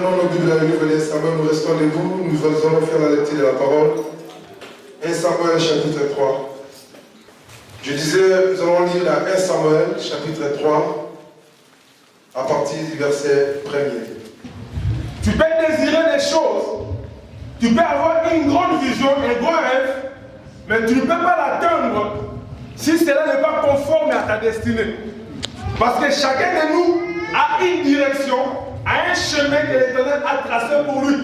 prenons nos Bibles à la Nouvelle Samuel, nous restons debout, nous allons faire la lecture de la parole. 1 Samuel chapitre 3. Je disais, nous allons lire la 1 Samuel chapitre 3 à partir du verset 1er. Tu peux désirer des choses, tu peux avoir une grande vision, un grand rêve, mais tu ne peux pas l'atteindre si cela n'est pas conforme à ta destinée. Parce que chacun de nous a une direction, a un chemin que l'Éternel a tracé pour lui.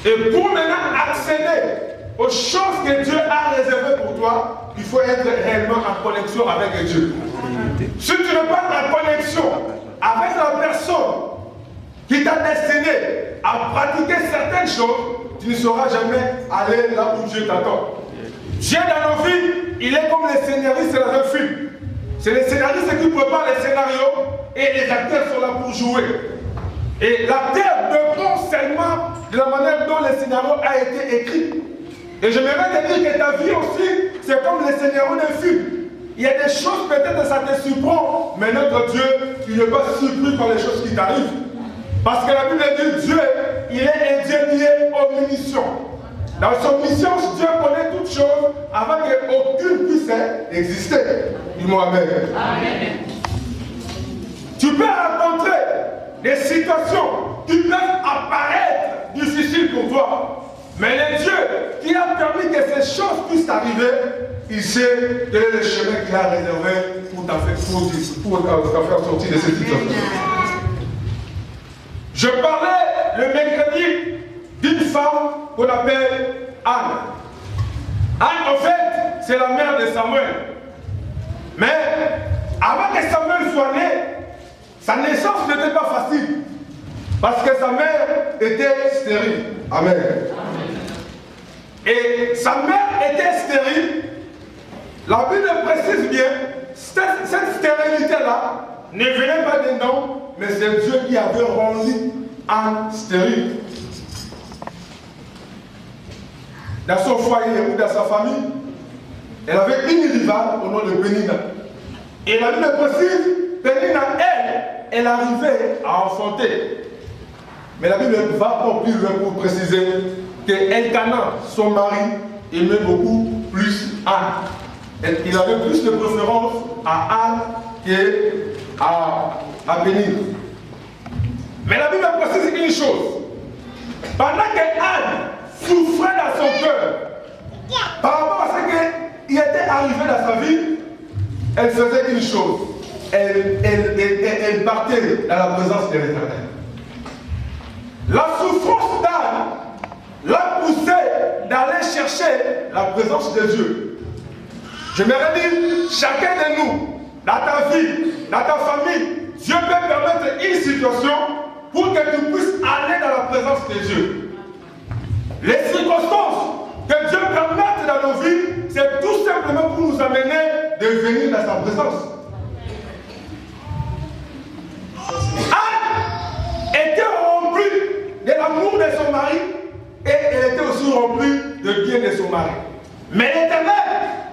Et pour maintenant accéder aux choses que Dieu a réservées pour toi, il faut être réellement en connexion avec Dieu. Si tu n'es pas en connexion avec la personne qui t'a destiné à pratiquer certaines choses, tu ne sauras jamais aller là où Dieu t'attend. Dieu dans nos vies, il est comme les scénaristes dans un film. C'est les scénaristes qui préparent les scénarios et les acteurs sont là pour jouer. Et l'acteur dépend seulement de la manière dont le scénario a été écrit. Et j'aimerais te dire que ta vie aussi, c'est comme les scénarios d'un film. Il y a des choses, peut-être ça te surprend, mais notre Dieu, il n'est pas surpris par les choses qui t'arrivent. Parce que la Bible dit Dieu, il est un Dieu qui est omniscient. Dans son mission, Dieu connaît toutes choses avant qu'aucune puisse exister. Dis-moi Amen. Amen. Tu peux rencontrer des situations qui peuvent apparaître difficiles pour toi. Mais le Dieu qui a permis que ces choses puissent arriver, il sait quel est le chemin qu'il a réservé pour t'en faire sortir de cette situation. Je parlais le mercredi d'une femme qu'on appelle Anne. Anne, en fait, c'est la mère de Samuel. Mais avant que Samuel soit né, sa naissance n'était pas facile. Parce que sa mère était stérile. Amen. Et sa mère était stérile. La Bible précise bien, cette stérilité-là ne venait pas d'un homme, mais c'est Dieu qui avait rendu Anne stérile. Dans son foyer ou dans sa famille, elle avait une rivale au nom de Pénina. Et la Bible précise, Pénina, elle arrivait à enfanter. Mais la Bible va encore plus loin pour préciser que Elkana, son mari, aimait beaucoup plus Anne. Il avait plus de préférence à Anne qu'à Pénina. Mais la Bible précise une chose. Pendant que Anne souffrait dans son cœur, par rapport à ce qui était arrivé dans sa vie, elle faisait une chose. Elle partait dans la présence de l'Éternel. La souffrance d'Anne l'a poussée d'aller chercher la présence de Dieu. J'aimerais dire, chacun de nous, dans ta vie, dans ta famille, Dieu peut permettre une situation pour que tu puisses aller dans la présence de Dieu. Les circonstances que Dieu permette dans nos vies, c'est tout simplement pour nous amener de venir dans sa présence. Anne était remplie de l'amour de son mari et elle était aussi remplie de bien de son mari. Mais l'Éternel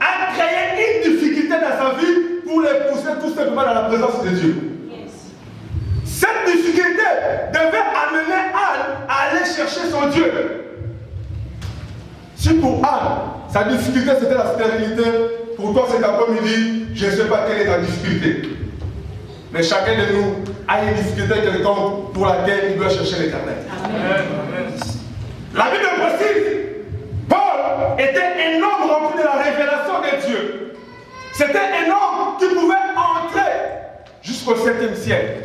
a créé une difficulté dans sa vie pour les pousser tout simplement dans la présence de Dieu. Cette difficulté devait amener Anne à aller chercher son Dieu. Si pour Anne, sa difficulté c'était la stérilité, pour toi cet après-midi, je ne sais pas quelle est ta difficulté. Mais chacun de nous a une difficulté quelconque pour laquelle il doit chercher l'Éternel. La Bible précise, Paul était un homme rempli de la révélation de Dieu. C'était un homme qui pouvait entrer jusqu'au 7e siècle.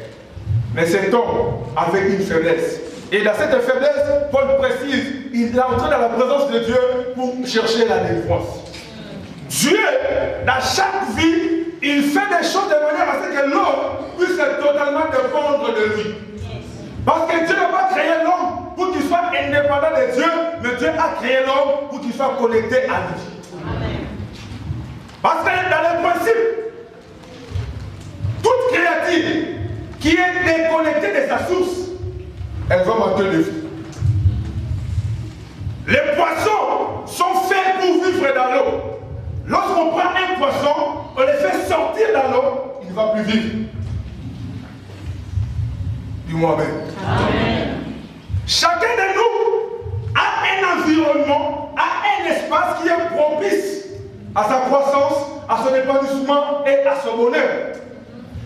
Mais cet homme avait une faiblesse. Et dans cette faiblesse, Paul précise, il est entré dans la présence de Dieu pour chercher la délivrance. Dieu, dans chaque vie, il fait des choses de manière à ce que l'homme puisse totalement dépendre de lui. Parce que Dieu n'a pas créé l'homme pour qu'il soit indépendant de Dieu, mais Dieu a créé l'homme pour qu'il soit connecté à lui. Amen. Parce que dans le principe, toute créature qui est déconnectée de sa source, elle va manquer de vie. Les poissons sont faits pour vivre dans l'eau. Lorsqu'on prend un poisson, on le fait sortir dans l'eau, il ne va plus vivre. Dis-moi Amen. Amen. à sa croissance, à son épanouissement et à son bonheur.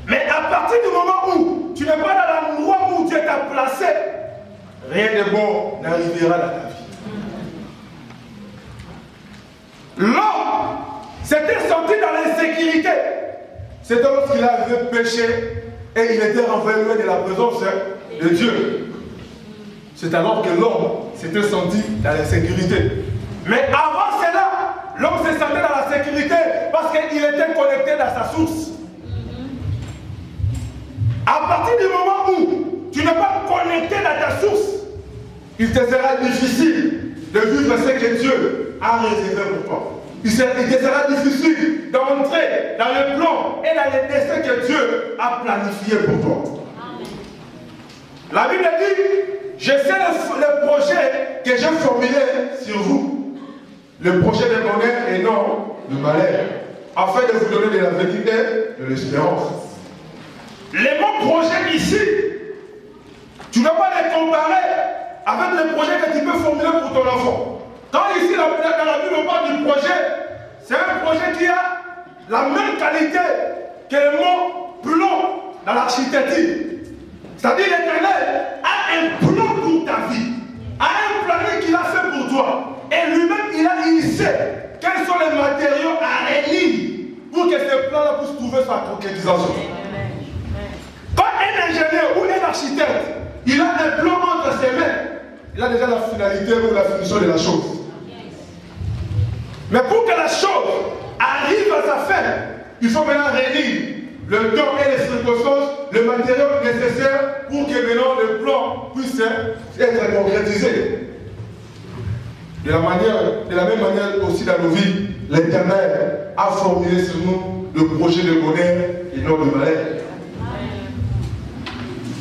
Mais à partir du moment où tu n'es pas dans l'endroit où Dieu t'a placé, rien de bon n'arrivera dans ta vie. L'homme s'était senti dans l'insécurité. C'était lorsqu'il avait péché et il était renvoyé loin de la présence de Dieu. C'est alors que l'homme s'était senti dans l'insécurité. Mais avant cela, l'homme se sentait dans la sécurité parce qu'il était connecté dans sa source. À partir du moment où tu n'es pas connecté dans ta source, il te sera difficile de vivre ce que Dieu a réservé pour toi. Il te sera difficile d'entrer dans le plan et dans les desseins que Dieu a planifiés pour toi. Amen. La Bible dit, je sais le projet que j'ai formulé sur vous. Le projet de bonheur et non de malheur, afin de vous donner de la vérité et de l'espérance. Les mots projet ici, tu ne dois pas les comparer avec les projets que tu peux formuler pour ton enfant. Quand ici, dans la Bible, on parle du projet, c'est un projet qui a la même qualité que le mot plan dans l'architecture. C'est-à-dire l'Éternel a un plan pour ta vie, a un planning qu'il a fait pour toi. Et lui-même, il sait quels sont les matériaux à réunir pour que ce plan-là puisse trouver sa concrétisation. Quand un ingénieur ou un architecte, il a un plan entre ses mains, il a déjà la finalité ou la finition de la chose. Mais pour que la chose arrive à sa fin, il faut maintenant réunir le temps et les circonstances, le matériau nécessaire pour que maintenant le plan puisse être concrétisé. De la même manière aussi dans nos vies, l'Éternel a formulé sur nous le projet de bonheur et non de malheur.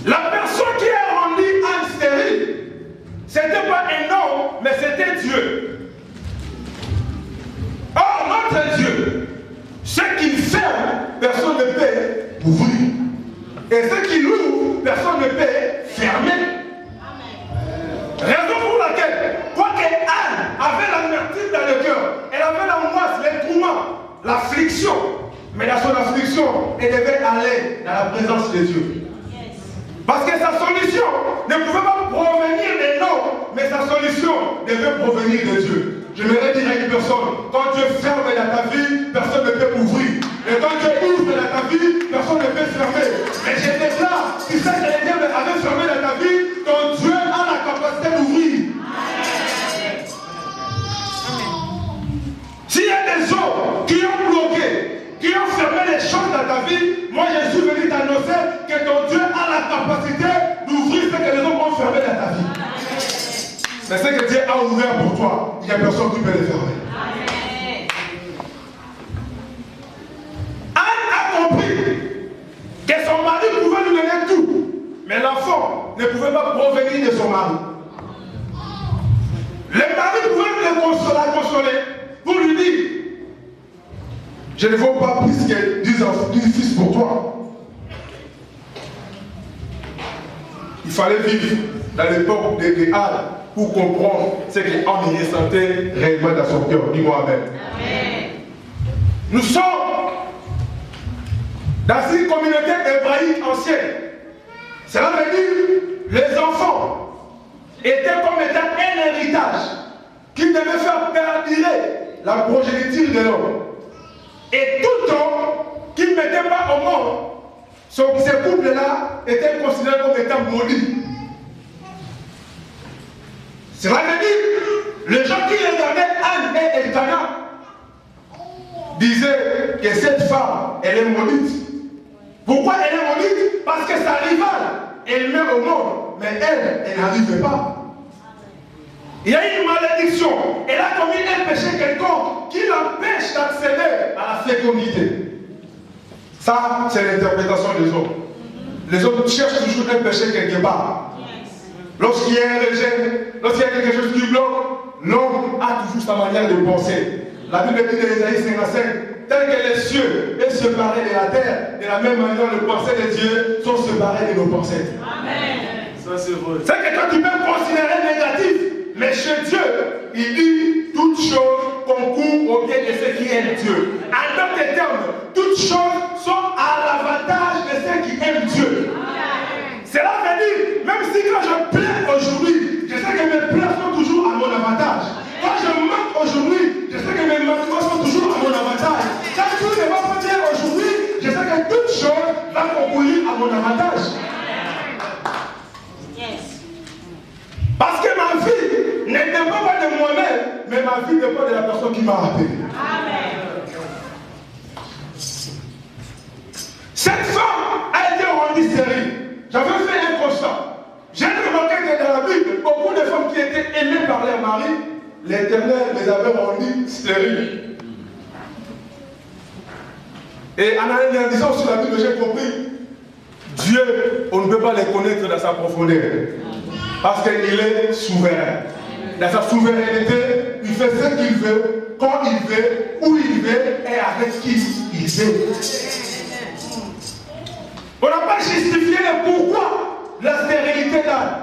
La personne qui a rendu Anne stérile, ce n'était pas un homme, mais c'était Dieu. Or, notre Dieu, ce qu'il ferme, personne ne peut ouvrir. Et ce qu'il ouvre, personne ne peut fermer. Raison pour laquelle, quoique Anne avait l'amertume dans le cœur, elle avait l'angoisse, l'étouement, l'affliction, mais dans son affliction, elle devait aller dans la présence de Dieu. Parce que sa solution ne pouvait pas provenir des noms, mais sa solution devait provenir de Dieu. Je voudrais dire à une personne, quand Dieu ferme dans ta vie, personne ne peut ouvrir. Et quand Dieu ouvre dans ta vie, personne ne peut fermer. Et je déclare, si ça que les dieux avaient fermé dans ta vie, ton Dieu a la capacité d'ouvrir. S'il y a des gens qui ont bloqué, qui ont fermé les choses dans ta vie, moi je suis venu t'annoncer que ton Dieu a la capacité d'ouvrir ce que les hommes ont fermé dans ta vie. Mais ce que Dieu a ouvert pour toi, il n'y a personne qui peut le fermer. Anne a compris que son mari pouvait lui donner tout, mais l'enfant ne pouvait pas provenir de son mari. Le mari pouvait la consoler pour lui dire, je ne vaux pas plus que 10 fils pour toi. Il fallait vivre dans l'époque de Anne pour comprendre ce qu'Anne y ressentait réellement dans son cœur. Dis-moi Amen. Amen. Nous sommes dans une communauté hébraïque ancienne. Cela veut dire les enfants étaient comme étant un héritage qui devait faire perdurer la progéniture de l'homme. Et tout homme qui ne mettait pas au monde, ces couples-là étaient considérés comme étant maudits. Cela veut dire, les gens qui regardaient Anne et Elkana disaient que cette femme, elle est maudite. Pourquoi elle est maudite? Parce que sa rivale, elle met au monde, mais elle n'arrive pas. Il y a une malédiction. Elle a commis un péché quelconque qui l'empêche d'accéder à la fécondité. Ça, c'est l'interprétation des hommes. Les hommes cherchent toujours un péché quelque part. Lorsqu'il y a un rejet, lorsqu'il y a quelque chose qui bloque, l'homme a toujours sa manière de penser. La Bible dit dans Ésaïe 55, tel que les cieux est séparé de la terre, de la même manière les pensées de Dieu sont séparées de nos pensées. Amen. Ça c'est vrai. C'est que quand tu peux considérer négatif, mais chez Dieu, il dit toutes choses concourent au bien de ceux qui aiment Dieu. En d'autres termes, toutes choses sont à l'avantage de ceux qui aiment Dieu. Cela veut dire, même si quand je plains aujourd'hui, je sais que mes plaies sont toujours à mon avantage. Quand je manque aujourd'hui, je sais que mes manquements sont toujours à mon avantage. Quand tout ne va pas bien aujourd'hui, je sais que toute chose va concourir à mon avantage. Parce que ma vie ne dépend pas de moi-même, mais ma vie dépend de la personne qui m'a appelé. Cette femme a été rendue stérile. J'avais fait un constat. J'ai remarqué que dans la Bible, beaucoup de femmes qui étaient aimées par leur mari, l'Éternel les avait rendues stériles. Et en analysant sur la Bible, j'ai compris, Dieu, on ne peut pas les connaître dans sa profondeur. Parce qu'il est souverain. Dans sa souveraineté, il fait ce qu'il veut, quand il veut, où il veut et avec qui il veut. On n'a pas justifié le pourquoi la stérilité d'Anne.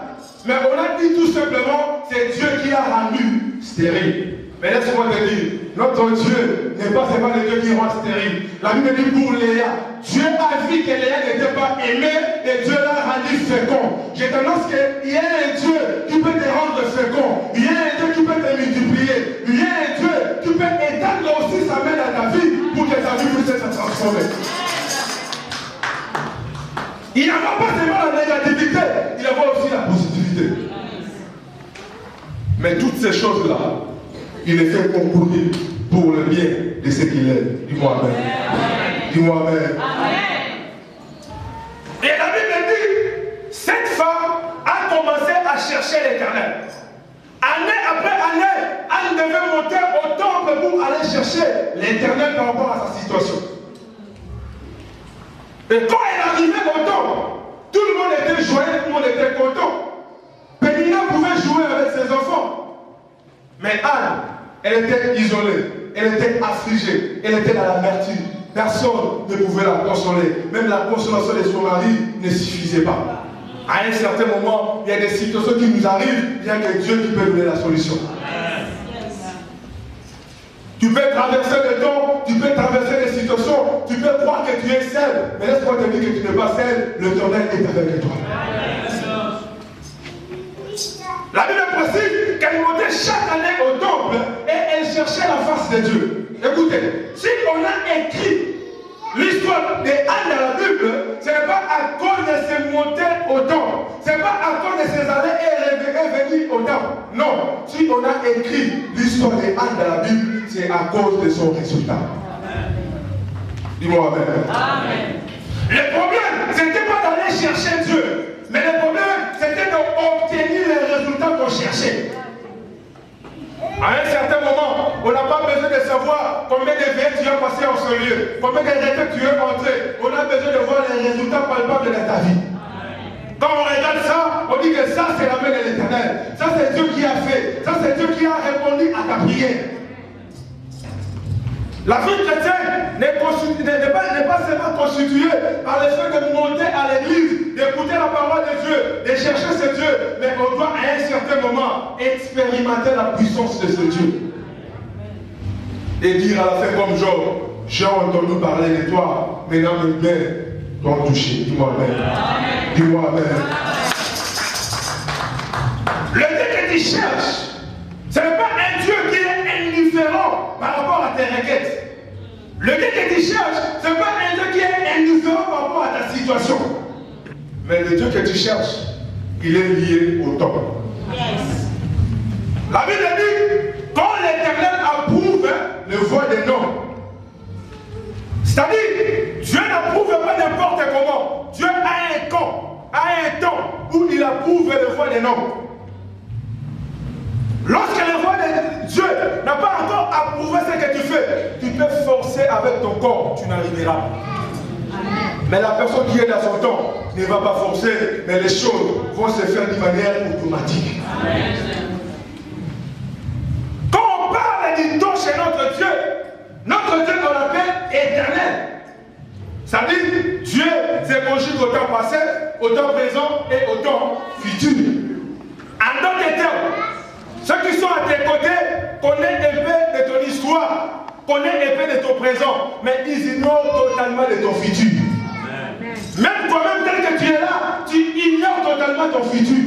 Mais on a dit tout simplement, c'est Dieu qui a rendu stérile. Mais laisse-moi te dire, notre Dieu n'est pas seulement le Dieu qui rend stérile. La Bible dit pour Léa, Dieu a vu que Léa n'était pas aimée et Dieu l'a rendu fécond. Je t'annonce qu'il y a un Dieu qui peut te rendre fécond. Il y a un Dieu qui peut te multiplier. Il y a un Dieu qui peut étendre aussi sa main dans ta vie pour que ta vie puisse être transformée. Il n'y a pas seulement la négativité, il y a aussi la positivité. Mais toutes ces choses-là, il les fait concourir pour le bien de ce qu'il est. Dis-moi Amen. Dis-moi Amen. Et la Bible dit, cette femme a commencé à chercher l'Éternel. Année après année, elle devait monter au temple pour aller chercher l'Éternel par rapport à sa situation. Et quand elle arrivait au temple, tout le monde était joyeux, tout le monde était content. Pénina pouvait jouer avec ses enfants. Mais Anne, elle était isolée, elle était affligée, elle était dans l'amertume. Personne ne pouvait la consoler. Même la consolation de son mari ne suffisait pas. À un certain moment, il y a des situations qui nous arrivent, il n'y a que Dieu qui peut donner la solution. Tu peux traverser le temps, tu peux traverser des situations, tu peux croire que tu es seul. Mais laisse-moi te dire que tu n'es pas seul, l'Éternel est avec toi. La Bible précise qu'elle montait chaque année au temple et elle cherchait la face de Dieu. Écoutez, si on a écrit l'histoire d'Anne dans la Bible, ce n'est pas à cause de ses montées au temple, ce n'est pas à cause de ses années et venir au temple. Non, si on a écrit l'histoire d'Anne dans la Bible, c'est à cause de son résultat. Dis-moi Amen. Amen. Le problème, ce n'était pas d'aller chercher Dieu. Mais le problème, c'était d'obtenir les résultats qu'on cherchait. À un certain moment, on n'a pas besoin de savoir combien de veilles tu as passé en ce lieu, combien de retraites tu es entré. On a besoin de voir les résultats palpables de ta vie. Quand on regarde ça, on dit que ça, c'est la main de l'Éternel. Ça, c'est Dieu qui a fait. Ça, c'est Dieu qui a répondu à ta prière. La vie chrétienne n'est pas seulement constituée par le fait de monter à l'église, d'écouter la parole de Dieu, de chercher ce Dieu, mais on doit à un certain moment expérimenter la puissance de ce Dieu. Et dire à la fin comme Job, j'ai entendu parler de toi, maintenant mes mains t'ont touché. Dis-moi Amen. Dis-moi Amen. Le Dieu que tu cherches, ce n'est pas un Dieu qui est indifférent par rapport à tes requêtes. Le Dieu que tu cherches, ce n'est pas un Dieu qui est indifférent par rapport à ta situation. Mais le Dieu que tu cherches, il est lié au temps. Yes. La Bible dit, quand l'Éternel approuve le voie des noms, c'est-à-dire, Dieu n'approuve pas n'importe comment. Dieu a un temps où il approuve le voie des noms. Lorsque le roi de Dieu n'a pas encore approuvé ce que tu fais, tu peux forcer avec ton corps, tu n'arriveras pas. Mais la personne qui est dans son temps ne va pas forcer, mais les choses vont se faire d'une manière automatique. Amen. Quand on parle du temps chez notre Dieu on l'appelle éternel. Ça dit, Dieu se conjugue au temps passé, au temps présent et au temps futur. En d'autres termes, ceux qui sont à tes côtés connaissent un peu de ton histoire, connaissent un peu de ton présent, mais ils ignorent totalement de ton futur. Amen. Même toi-même, tel que tu es là, tu ignores totalement ton futur.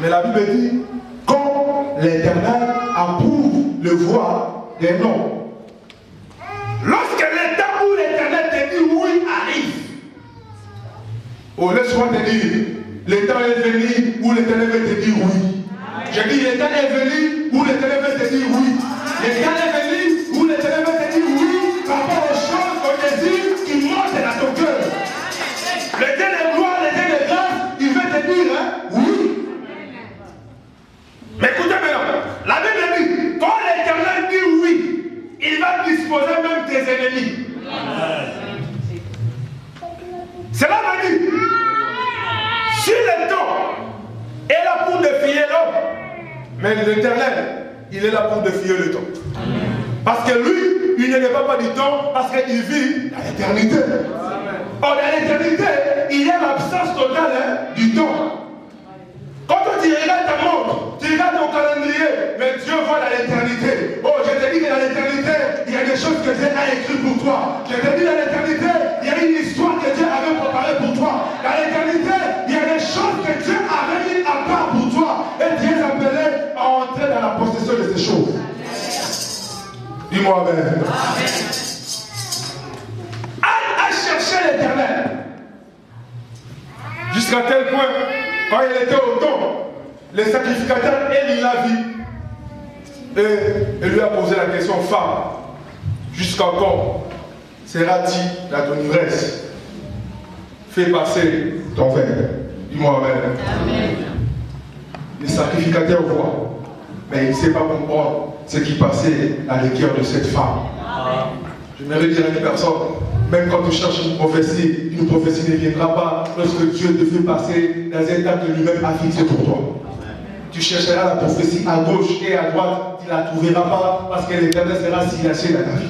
Mais la Bible dit, quand l'Éternel approuve le voie des noms, lorsque l'état où l'Éternel te dit oui arrive, oh, laisse-moi te dire, le temps est venu où l'Éternel va te dire oui. Je dis, le temps est venu où l'Éternel va te dire oui. Le temps est venu où l'Éternel va te dire oui par rapport aux choses, aux désirs qui montent dans ton cœur. Le temps de gloire, le temps de grâce, il va te dire oui. Mais écoutez maintenant, la Bible dit, quand l'Éternel dit oui, il va disposer même tes ennemis. Cela veut dire, si le temps est là pour défier l'homme, mais l'Éternel, il est là pour défier le temps. Parce que lui, il ne dépend pas du temps, parce qu'il vit dans l'éternité. Or, dans l'éternité, il y a l'absence totale du temps. Quand tu regardes ta montre, tu regardes ton calendrier, mais Dieu voit dans l'éternité. Oh, je te dis que dans l'éternité, il y a des choses que Dieu a écrites pour toi. Je te dis dans l'éternité, il y a une histoire que Dieu avait préparée pour toi. Dans l'éternité, il y a des choses que Dieu avait mis à part pour toi. Et Dieu est appelé à entrer dans la possession de ces choses. Dis-moi Amen. À chercher l'éternel. Jusqu'à tel point, quand il était au temple, le sacrificateur Élie l'a vu. Et il lui a posé la question, femme, jusqu'à quand seras-tu dans ton ivresse? Fais passer ton verre. Dis-moi Amen. Le sacrificateur voit, mais il ne sait pas comprendre ce qui passait dans le cœur de cette femme. Je voudrais dire à une personne, même quand tu cherches une prophétie ne viendra pas lorsque Dieu te fait passer dans un état que lui-même a fixé pour toi. Tu chercheras la prophétie à gauche et à droite, tu ne la trouveras pas parce que l'Éternel sera silencieux dans ta vie.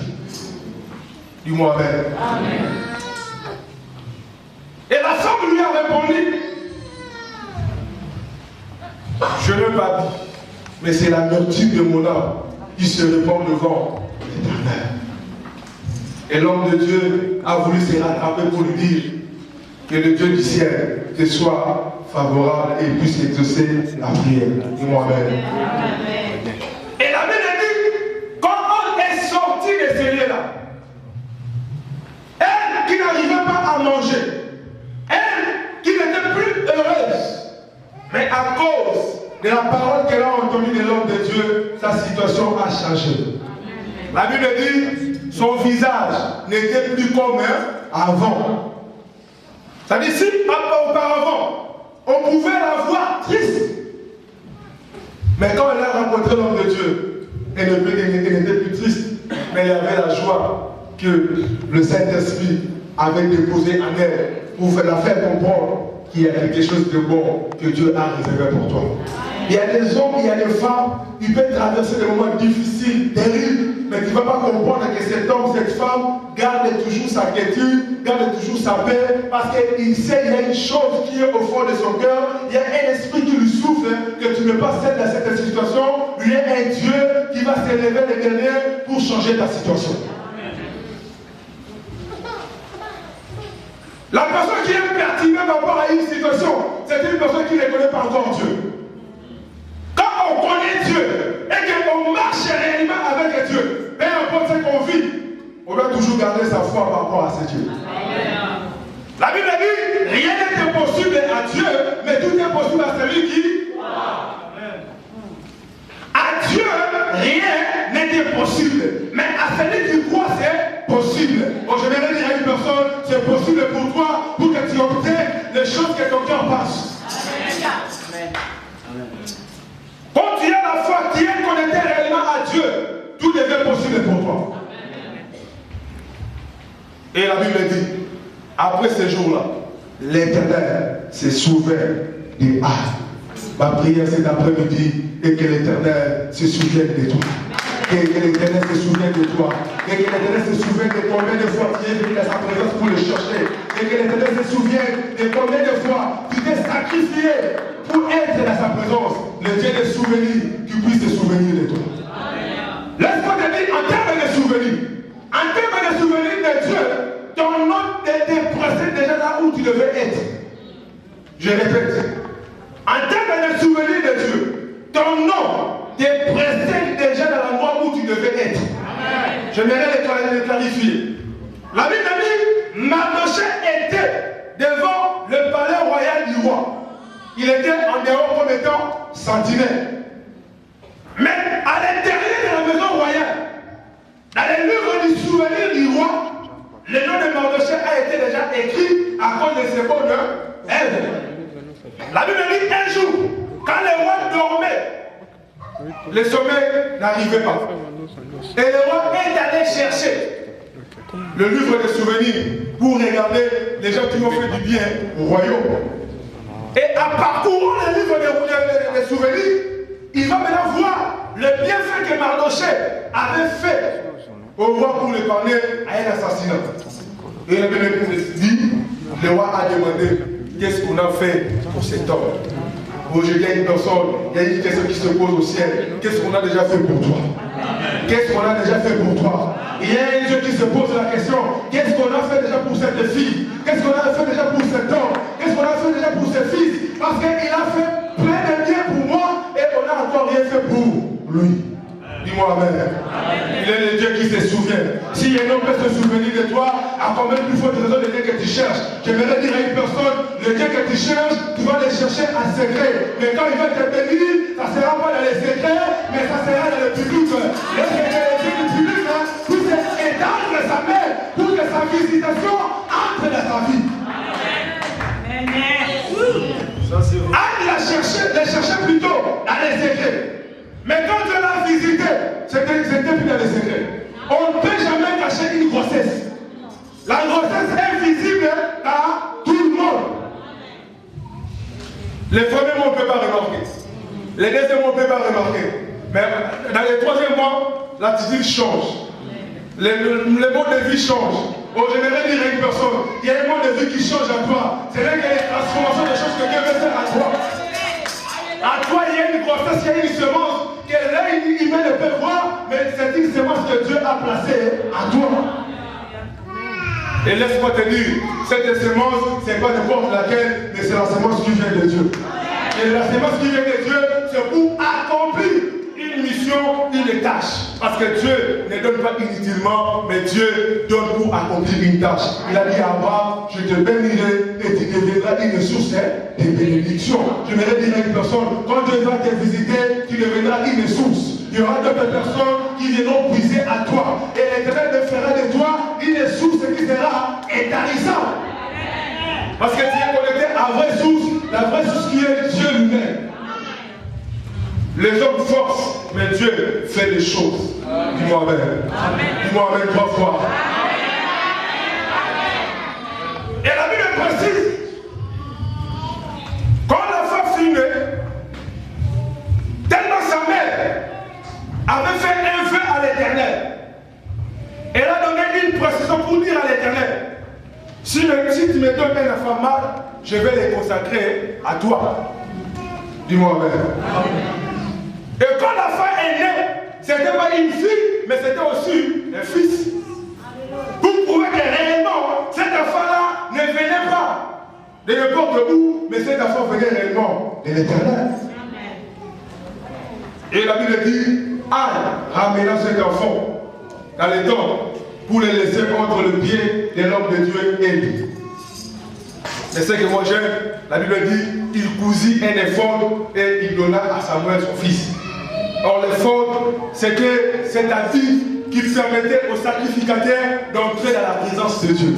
Dis-moi Amen. Et la femme lui a répondu, je ne pas dit, mais c'est la vertu de mon âme qui se répand devant l'Éternel. Et l'homme de Dieu a voulu se rattraper pour lui dire que le Dieu du ciel te soit favorable et puisse exaucer la prière. Dis-moi Amen. Et la Bible dit, quand on est sorti de ce lieu-là, elle qui n'arrivait pas à manger, elle qui n'était plus heureuse, mais à cause de la parole qu'elle a entendue de l'homme de Dieu, sa situation a changé. La Bible dit, son visage n'était plus comme avant. C'est-à-dire, si auparavant, on pouvait la voir triste, mais quand elle a rencontré l'homme de Dieu, elle n'était plus triste, mais elle avait la joie que le Saint-Esprit avait déposé en elle pour la faire comprendre qu'il y a quelque chose de bon que Dieu a réservé pour toi. Il y a des hommes, il y a des femmes, ils peuvent traverser des moments difficiles, terribles, mais tu ne vas pas comprendre que cet homme, cette femme, garde toujours sa quiétude, garde toujours sa paix, parce qu'il sait qu'il y a une chose qui est au fond de son cœur, il y a un esprit qui lui souffle, que tu ne pas seul dans cette situation, il y a un Dieu qui va s'élever le dernier pour changer ta situation. La personne qui est perturbée par rapport à une situation, c'est une personne qui ne connaît pas encore Dieu. Quand on connaît Dieu et qu'on marche réellement avec Dieu, peu importe ce qu'on vit, on doit toujours garder sa foi par rapport à ce Dieu. La Bible dit, rien n'est impossible à Dieu, mais tout est possible à celui qui croit. À Dieu, rien n'est impossible, mais à celui qui croit, c'est possible. Bon, je vais dire à une personne, c'est possible pour toi, pour que tu obtiennes les choses que ton cœur passe. Quand tu as la foi, tu es connecté réellement à Dieu, tout devient possible pour toi. Et la Bible dit, après ce jour-là, l'Éternel s'est souvient des âmes. Ma prière cet après-midi est que l'Éternel se souvienne de toi. Que l'Éternel se souvienne de toi. Que l'Éternel se souvienne de combien de fois tu es venu dans sa présence pour le chercher. Que l'Éternel se souvienne de combien de fois tu t'es sacrifié pour être dans sa présence. Le Dieu des souvenirs, tu puisses te souvenir de toi. te souvenir de Dieu, ton nom était précède déjà là où tu devais être. Je répète, en termes de souvenir de Dieu, ton nom te précède déjà dans l'endroit où tu devais être. J'aimerais le clarifier. La Bible dit, Mardochée était devant le palais royal du roi. Il était en dehors comme étant sentinelle. Mais à l'intérieur de la maison royale, dans les livres du souvenir du roi, le nom de Mardochée a été déjà écrit à cause de ses bonnes œuvres. La Bible dit un jour, quand le roi dormait, le sommeil n'arrivait pas. Et le roi est allé chercher le livre des souvenirs pour regarder les gens qui ont fait du bien au royaume. Et en parcourant le livre des souvenirs, il va maintenant voir le bienfait que Mardochée avait fait au roi pour le parler à un assassinat. Et le dit, le roi a demandé qu'est-ce qu'on a fait pour cet homme. Aujourd'hui, il y a une personne, il y a une question qui se pose au ciel. Qu'est-ce qu'on a déjà fait pour toi? Qu'est-ce qu'on a déjà fait pour toi? Il y a un Dieu qui se pose la question, qu'est-ce qu'on a fait déjà pour cette fille? Qu'est-ce qu'on a fait déjà pour cet homme? Qu'est-ce qu'on a fait déjà pour ses fils? Parce qu'il a fait plein de bien pour moi et on n'a encore rien fait pour lui. Dis-moi amen. Il est le Dieu qui se souvient. Si un homme peut se souvenir de toi, à combien plus forte raison de Dieu que tu cherches? J'aimerais dire à une personne, le Dieu que tu cherches, tu vas le chercher en secret. Mais quand il va te bénir, ça ne sera pas dans les secrets, mais ça sera dans le public. Le secret du public, tout est étendre sa main pour que sa visitation entre dans ta vie. Anne l'a cherché plutôt dans les secrets. Mais quand Dieu l'a visité, c'était plus dans les secrets. On ne peut jamais cacher une grossesse. La grossesse est visible à tout le monde. Les premiers mois, on ne peut pas remarquer. Les deuxièmes mois, on ne peut pas remarquer. Mais dans les troisième mois, l'attitude change. Le mode de vie change. Oh, j'aimerais dire à une personne, il y a un mode de vie qui change à toi. C'est là qu'il y a une transformation des choses que Dieu veut faire à toi. À toi, il y a une grossesse, il y a une semence. Que là, il met le peut voir, mais c'est une semence que Dieu a placée à toi. Et laisse-moi te dire, cette semence, c'est pas n'importe laquelle, mais c'est la semence qui vient de Dieu. Et la semence qui vient de Dieu, c'est pour accomplir une mission, une tâche. Parce que Dieu ne donne pas inutilement, mais Dieu donne pour accomplir une tâche. Il a dit à Abraham, je te bénirai et tu deviendras une source de bénédiction. Je me dire à une personne, quand Dieu va te visiter, tu deviendras une source. Il y aura d'autres personnes qui viendront puiser à toi. Et l'Éternel fera de toi une source qui sera étarissante. Parce que tu es connecté à la vraie source qui est Dieu lui-même. Les hommes forcent, mais Dieu fait les choses. Dis-moi amen. Dis-moi amen 3 fois. Et la Bible précise, quand la femme fut née, tellement sa mère avait fait un vœu à l'Éternel. Elle a donné une précision pour dire à l'Éternel, si tu me donnes un enfant mâle, je vais les consacrer à toi. Dis-moi amen. Et quand la femme est née, ce n'était pas une fille, mais c'était aussi un fils. Pour prouver que réellement, cet enfant-là ne venait pas de n'importe où, mais cet enfant venait réellement de l'Éternel. Et la Bible dit, Anne ramena cet enfant dans les temps pour le laisser entre le pied de l'homme de Dieu et lui. Mais ce que moi j'aime, la Bible dit, il cousit un éphod et il donna à Samuel son fils. Or l'éphod, c'était cet habit qui permettait au sacrificateur d'entrer dans la présence de Dieu.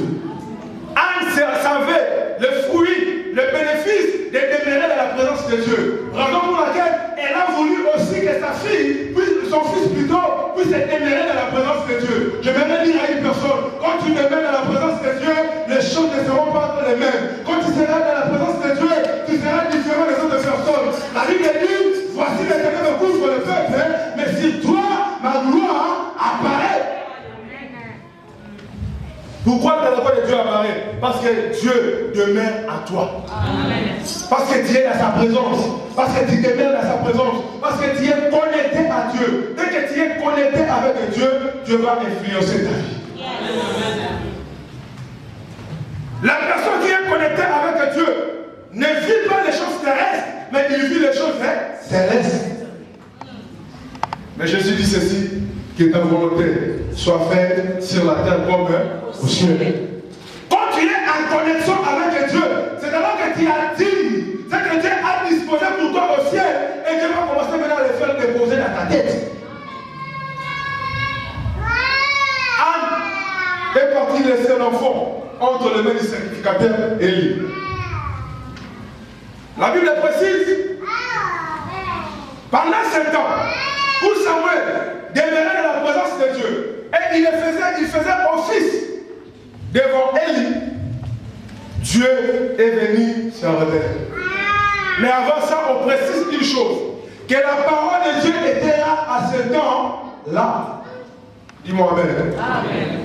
Anne savait le fruit, le bénéfice de demeurer dans la présence de Dieu. Raison pour laquelle elle a voulu aussi que sa fille, son fils plutôt, puisse demeurer dans la présence de Dieu. Je vais dire à une personne, quand tu demeures dans la présence de Dieu, les choses ne seront pas les mêmes. Quand tu seras dans la présence de Dieu, tu seras différent des autres personnes. La Bible dit, voici l'Éternel me couvre le peuple, mais si toi, ma gloire apparaît. Pourquoi la gloire de Dieu apparaît? Parce que Dieu demeure à toi. Amen. Parce que tu es dans sa présence. Parce que tu demeures dans sa présence. Parce que tu es connecté à Dieu. Dès que tu es connecté avec Dieu, Dieu va influencer ta vie. Yes. La personne qui est connectée avec Dieu ne vit pas les choses terrestres, mais il vit les choses célestes. Mais Jésus dit ceci, que ta volonté soit faite sur la terre comme au ciel. Quand tu es en connexion avec Dieu, c'est alors que tu as dit, c'est que Dieu a disposé pour toi au ciel et Dieu va commencer maintenant à les faire déposer dans ta tête. Anne est partie laisser l'enfant entre les mains du sacrificateur Élie. La Bible précise, pendant 7 ans, où Samuel demeurait dans la présence de Dieu et il faisait office devant Élie, Dieu est venu se révéler. Mais avant ça, on précise une chose, que la parole de Dieu était là à ce temps-là. Dis-moi amen. Amen.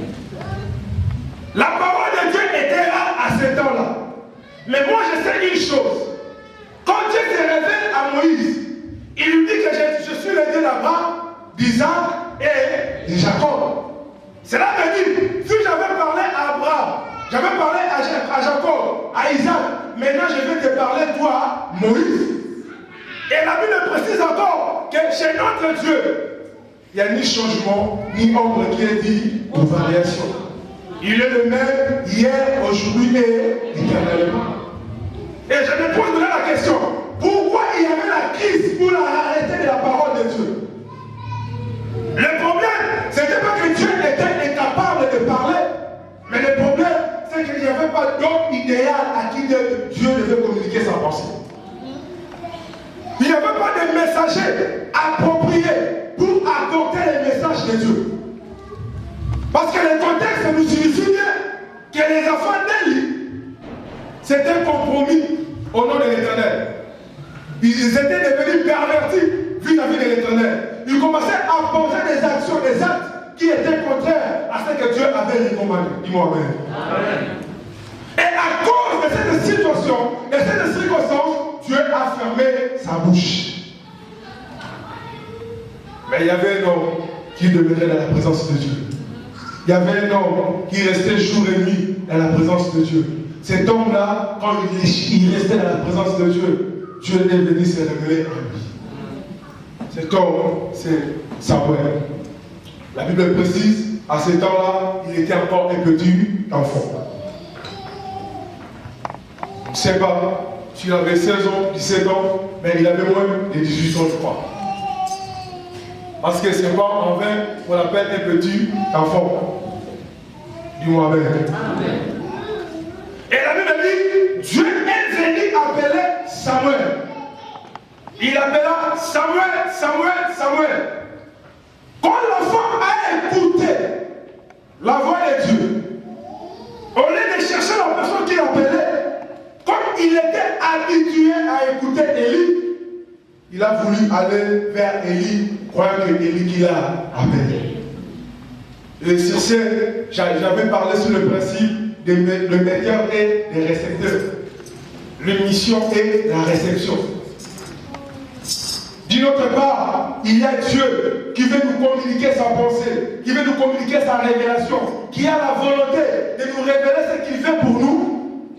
La parole de Dieu était là à ce temps-là. Mais moi je sais une chose. Quand Dieu se révèle à Moïse, il lui dit que je suis le Dieu d'Abraham, d'Isaac et de Jacob. Cela veut dire, si j'avais parlé à Abraham, j'avais parlé à Jacob, à Isaac, maintenant je vais te parler toi, Moïse. Et la Bible précise encore que chez notre Dieu, il n'y a ni changement, ni ombre qui est dit, ou variation. Il est le même hier, aujourd'hui et éternellement. Et je me pose la question, pourquoi il y avait la crise pour la rareté de la parole de Dieu? Le problème, ce n'était pas que Dieu était incapable de parler, mais le problème, c'est qu'il n'y avait pas d'homme idéal à qui Dieu devait communiquer sa pensée. Il n'y avait pas de messager approprié pour apporter les messages de Dieu. Parce que le contexte nous signifie bien que les enfants d'Élie, c'était compromis au nom de l'Éternel. Ils étaient devenus pervertis vis-à-vis de l'Éternel. Ils commençaient à poser des actions, des actes qui étaient contraires à ce que Dieu avait recommandé. Dis-moi amen. Et à cause de cette situation, de cette circonstance, Dieu a fermé sa bouche. Mais il y avait un homme qui demeurait dans la présence de Dieu. Il y avait un homme qui restait jour et nuit dans la présence de Dieu. Cet homme-là, quand il restait dans la présence de Dieu, Dieu est venu se révéler à lui. Cet homme, c'est Samuel. La Bible précise, à ce temps-là, il était encore un petit enfant. Je ne sais pas s'il avait 16 ans, 17 ans, mais il avait moins de 18 ans, je crois. Parce que c'est pas en vain qu'on appelle un petit enfant. Dis-moi amen. Amen. Et la Bible dit, Dieu est venu appeler Samuel. Il appela Samuel, Samuel, Samuel. Quand l'enfant a écouté la voix de Dieu, au lieu de chercher la personne qui l'appelait, comme il était habitué à écouter Élie, il a voulu aller vers Élie, croyant que Élie qui l'a appelé. Et sur ce, j'avais parlé sur le principe de le médiateur et des récepteurs. L'émission et la réception. D'une autre part, il y a Dieu qui veut nous communiquer sa pensée, qui veut nous communiquer sa révélation, qui a la volonté de nous révéler ce qu'il fait pour nous.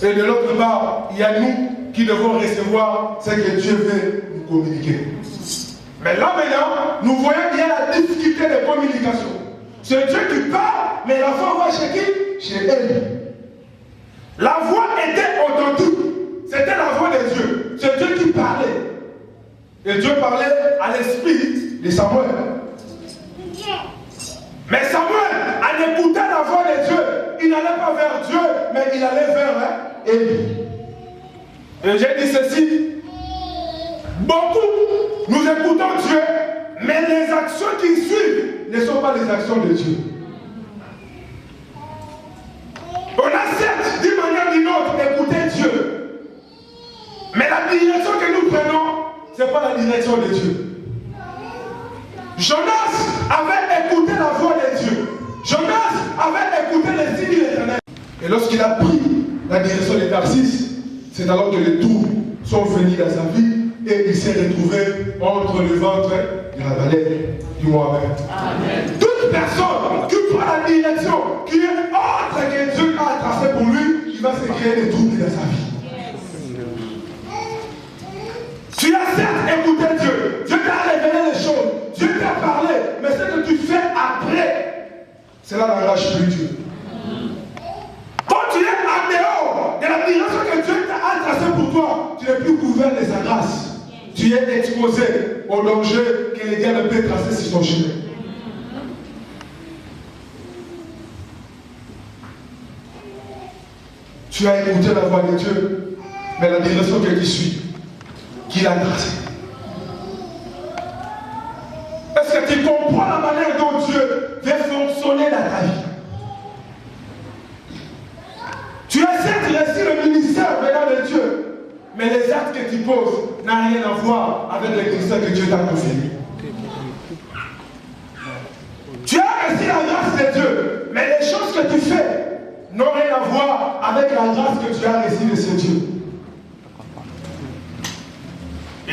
Et de l'autre part, il y a nous qui devons recevoir ce que Dieu veut nous communiquer. Mais là maintenant, nous voyons qu'il y a la difficulté de communication. C'est Dieu qui parle, mais la voix va chez qui? Chez elle. La voix était authentique. C'était la voix de Dieu. C'est Dieu qui parlait. Et Dieu parlait à l'esprit de Samuel. Mais Samuel, en écoutant la voix de Dieu, il n'allait pas vers Dieu, mais il allait vers Élie. Et j'ai dit ceci. Beaucoup, nous écoutons Dieu, mais les actions qui suivent ne sont pas les actions de Dieu. On a certes, d'une manière ou d'une autre, écouté Dieu. Mais la direction que nous prenons, ce n'est pas la direction de Dieu. Jonas avait écouté la voix de Dieu. Jonas avait écouté les signes de l'Éternel. Et lorsqu'il a pris la direction de Tarsis, c'est alors que les tours sont venus dans sa vie et il s'est retrouvé entre le ventre et la baleine. Dis-moi amen. Amen. Toute personne qui prend la direction, qui est autre que Dieu a tracé pour lui, il va se créer des troubles dans sa vie. Tu as certes écouté Dieu, Dieu t'a révélé les choses, Dieu t'a parlé, mais ce que tu fais après, c'est là la rage spirituelle. Quand tu es en dehors de la direction que Dieu t'a tracée pour toi, tu n'es plus couvert de sa grâce. Tu es exposé au danger que les diables peuvent tracer sur ton chemin. Tu as écouté la voix de Dieu, mais la direction que tu suis, qu'il a tracée. Est-ce que tu comprends la manière dont Dieu veut fonctionner dans ta vie? Tu as certes reçu le ministère venant de Dieu, mais les actes que tu poses n'ont rien à voir avec le ministère que Dieu t'a confié. Tu as reçu la grâce de Dieu, mais les choses que tu fais n'ont rien à voir avec la grâce que tu as reçue de ce Dieu.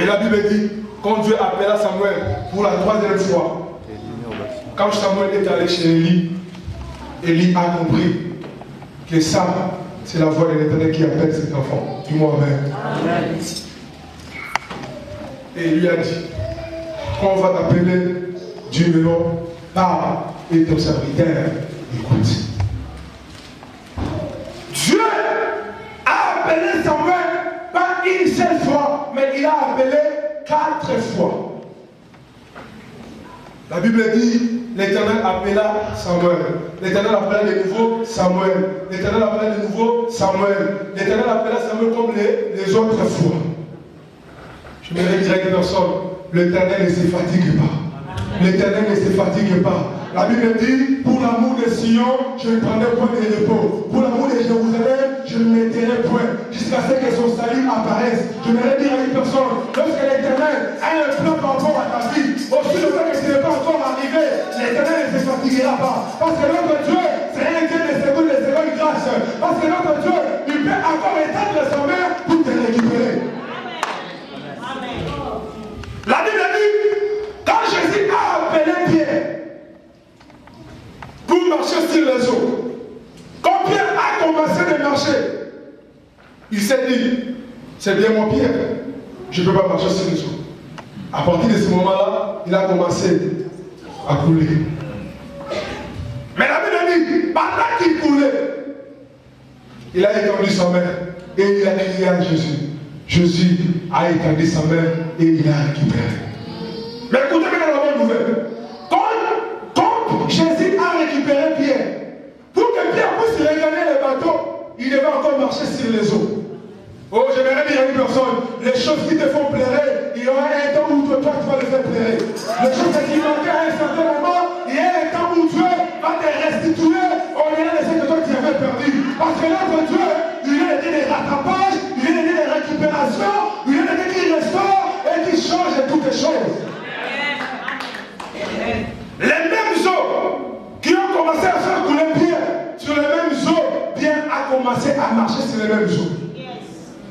Et la Bible dit, quand Dieu appela Samuel pour la 3e fois, quand Samuel est allé chez Élie, Élie a compris que ça, c'est la voix de l'Éternel qui appelle cet enfant. Dis-moi Amen. Amen. Et il lui a dit, quand on va t'appeler, Dieu maintenant, parle et ton serviteur écoute. Dieu a appelé Samuel pas une seule fois, mais il a appelé 4 fois. La Bible dit, l'Éternel appela Samuel. L'Éternel appela de nouveau Samuel. L'Éternel appela de nouveau Samuel. L'Éternel appela Samuel comme les autres fois. Je me dire à une personne, l'Éternel ne se fatigue pas. L'Éternel ne se fatigue pas. La Bible dit, pour l'amour de Sion, je ne prendrai point de repos. Pour l'amour de Jérusalem, je ne m'éteirai point. Jusqu'à ce que son salut apparaisse. Je voudrais dire à une personne, lorsque l'Éternel a un plan par rapport à ta vie, aussi longtemps que ce n'est pas encore arrivé, l'Éternel ne se fatiguera pas. Parce que notre Dieu, c'est un Dieu de seconde grâce. Parce que notre Dieu, il peut encore étendre sa main pour te récupérer. Amen. La Bible dit, quand Jésus a appelé Pierre pour marcher sur les eaux, quand Pierre a commencé de marcher, il s'est dit, c'est bien mon Pierre, je ne peux pas marcher sur les eaux. À partir de ce moment-là, il a commencé à couler. Mais la Bible dit, pendant qu'il coulait, il a étendu sa main et il a crié à Jésus. Jésus a étendu sa main et il a récupéré. Mais écoutez bien la bonne nouvelle. Quand Jésus a récupéré Pierre, pour que Pierre puisse regagner le bateau, il devait encore marcher sur les eaux. Oh, j'aimerais dire à une personne, les choses qui te font pleurer, il y aura un temps où toi tu vas les faire pleurer. Les choses qui manquaient à un certain moment, il y a un temps où Dieu va te restituer au lieu de ce que toi tu avais perdu. Parce que notre Dieu, il y a des rattrapages, il y a des récupérations, il y a des qui restaure et qui change toutes les choses. Les mêmes eaux qui ont commencé à faire couler Pierre, sur les mêmes eaux, Pierre a commencé à marcher sur les mêmes eaux.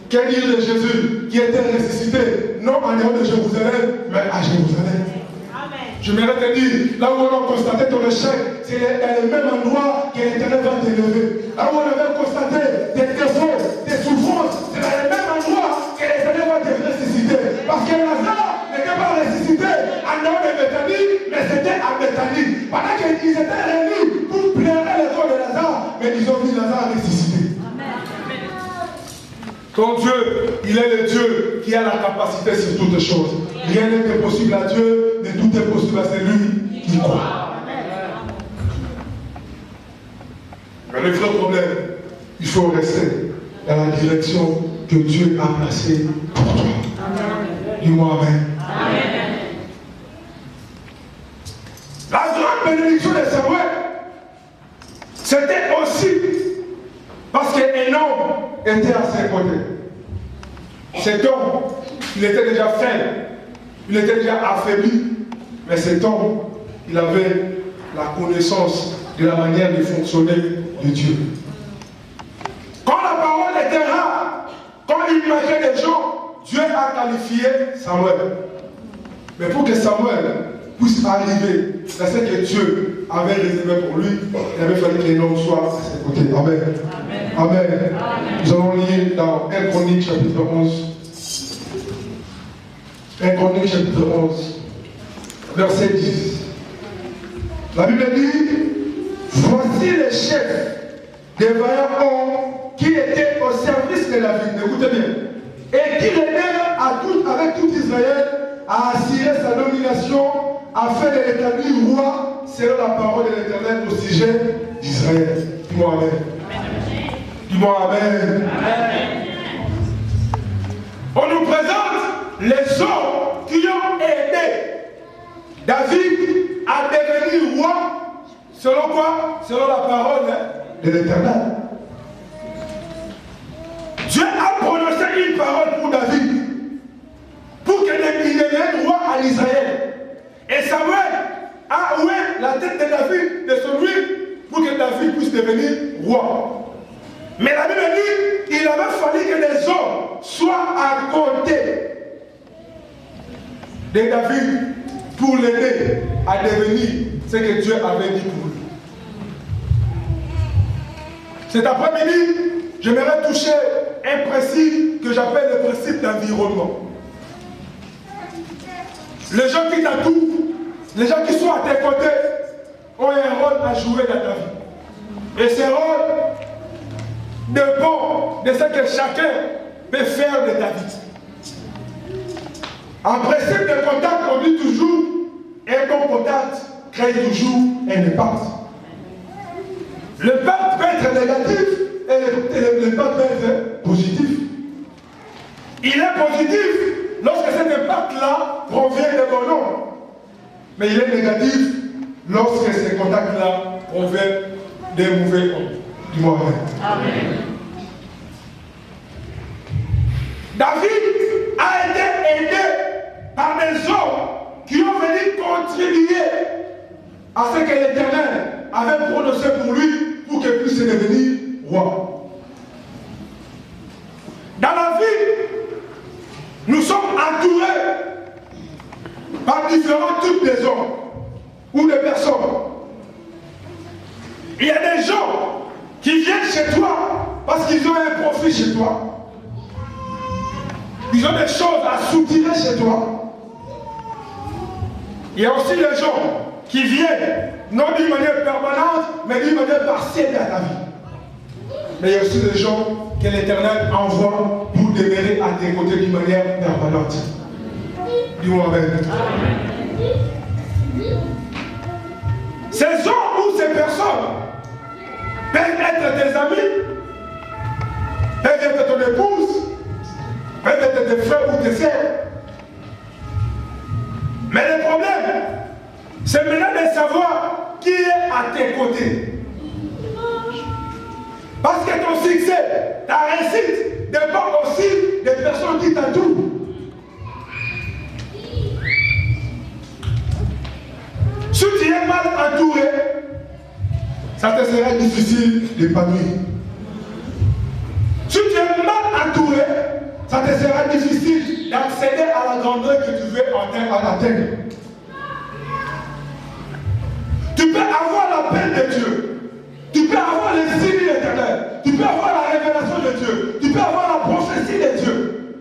Quel dire de Jésus qui était ressuscité, non en dehors de Jérusalem, mais à Jérusalem. Amen. Je voudrais te dire, là où on a constaté ton échec, c'est le même endroit que l'Éternel va t'élever. Là où on avait constaté tes défauts, tes souffrances, c'est dans le même endroit que l'Éternel va te ressusciter. Parce que Lazare n'était pas ressuscité en dehors de Béthanie, mais c'était à Béthanie. Pendant qu'ils étaient réunis pour pleurer le corps de Lazare, mais ils ont vu Lazare ressuscité. Ton Dieu, il est le Dieu qui a la capacité sur toutes choses. Rien n'est impossible à Dieu, mais tout est possible à celui qui croit. Mais le vrai problème, il faut rester dans la direction que Dieu a placée pour toi. Dis-moi Amen. Amen. La grande bénédiction de Samuel, c'était aussi parce qu'un homme était à ses côtés. Cet homme, il était déjà faible, il était déjà affaibli, mais cet homme, il avait la connaissance de la manière de fonctionner de Dieu. Quand la parole était rare, quand il manquait des gens, Dieu a qualifié Samuel. Mais pour que Samuel puisse arriver à ce que Dieu avait réservé pour lui. Il avait fallu que les hommes soient à ses côtés. Amen. Amen. Amen. Nous allons lire dans 1 Chronique chapitre 11. 1 Chronique chapitre 11, verset 10. La Bible dit, voici les chefs des vaillants hommes qui étaient au service de David. Écoutez bien. Et qui l'aidèrent avec tout Israël à assurer sa nomination afin de l'établir roi selon la parole de l'Éternel au sujet d'Israël. Dis-moi Amen. Dis-moi Amen. Amen. On nous présente les hommes qui ont aidé David à devenir roi. Selon quoi? Selon la parole de l'Éternel. Dieu a prononcé une parole pour David, pour qu'il devienne roi à Israël. Et Samuel a oué la tête de David de son huile pour que David puisse devenir roi. Mais la Bible dit qu'il avait fallu que les hommes soient à côté de David pour l'aider à devenir ce que Dieu avait dit pour lui. Cet après-midi, j'aimerais toucher un principe que j'appelle le principe d'environnement. Les gens qui t'entourent, les gens qui sont à tes côtés, ont un rôle à jouer dans ta vie. Et ce rôle dépend de ce que chacun peut faire de ta vie. En principe de contact, on dit toujours, un bon contact crée toujours un impact. L'impact peut être négatif et l'impact peut être positif. Il est positif lorsque cet impact-là provient de bon nom. Mais il est négatif lorsque ces contacts-là proviennent des mauvais hommes. Dis-moi Amen. David a été aidé par des hommes qui ont venu contribuer à ce que l'Éternel avait prononcé pour lui pour qu'il puisse devenir roi. Dans la vie, nous sommes entourés par différents types de hommes ou de personnes. Il y a des gens qui viennent chez toi parce qu'ils ont un profit chez toi. Ils ont des choses à soutirer chez toi. Il y a aussi des gens qui viennent, non d'une manière permanente, mais d'une manière partielle à ta vie. Mais il y a aussi des gens que l'Éternel envoie pour demeurer à tes côtés d'une manière permanente. Dis-moi Amen. Ces hommes ou ces personnes peuvent être tes amis, peuvent être ton épouse, peuvent être tes frères ou tes sœurs. Mais le problème, c'est maintenant de savoir qui est à tes côtés. Parce que ton succès, ta réussite, dépend aussi des personnes qui t'entourent. Si tu es mal entouré, ça te sera difficile d'épanouir. Si tu es mal entouré, ça te sera difficile d'accéder à la grandeur que tu veux atteindre. Tu peux avoir la paix de Dieu. Tu peux avoir les signes de l'Éternel. Tu peux avoir la révélation de Dieu. Tu peux avoir la prophétie de Dieu.